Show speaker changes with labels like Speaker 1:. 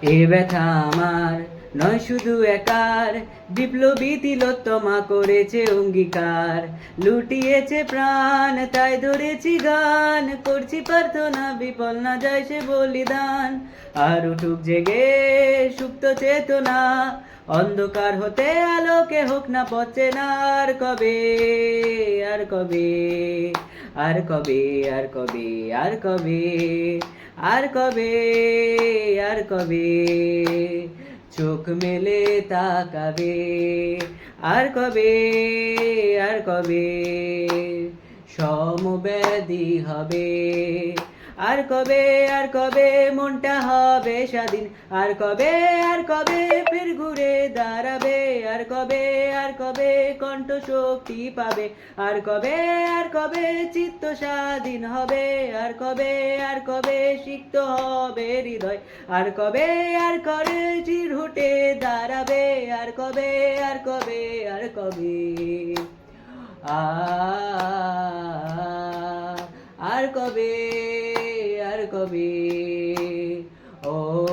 Speaker 1: এ ব্যথা আমার নয় শুধু একার, বিপ্লবী তিলোত্তমা করেছে অঙ্গীকার, লুটিয়েছে প্রাণ তাই ধরেছি গান, করছি প্রার্থনা বিফল না যায় সে বলিদান। আর উঠুক জেগে সুপ্ত চেতনা, অন্ধকার হতে আলোকে হোক না পচে না। আর কবে, আর কবে, আর কবে, আর কবে, আর কবে, আর কবে, আর কবে চোখ মেলে তাকাবে। আর কবে, আর কবে সমব্যাধি হবে। আর কবে, আর কবে মনটা হবে স্বাধীন। আর কবে, আর কবে ফের ঘুরে দাঁড়াবে। আর কবে, আর কবে কণ্ঠ শক্তি পাবে। আর কবে, আর কবে চিত্ত স্বাধীন হবে। আর কবে, আর কবে সিক্ত হবে হৃদয়। আর কবে, আর করে চির উঠে দাঁড়াবে। আর কবে, আর কবে, আর কবে আর কবে, আর কবে ও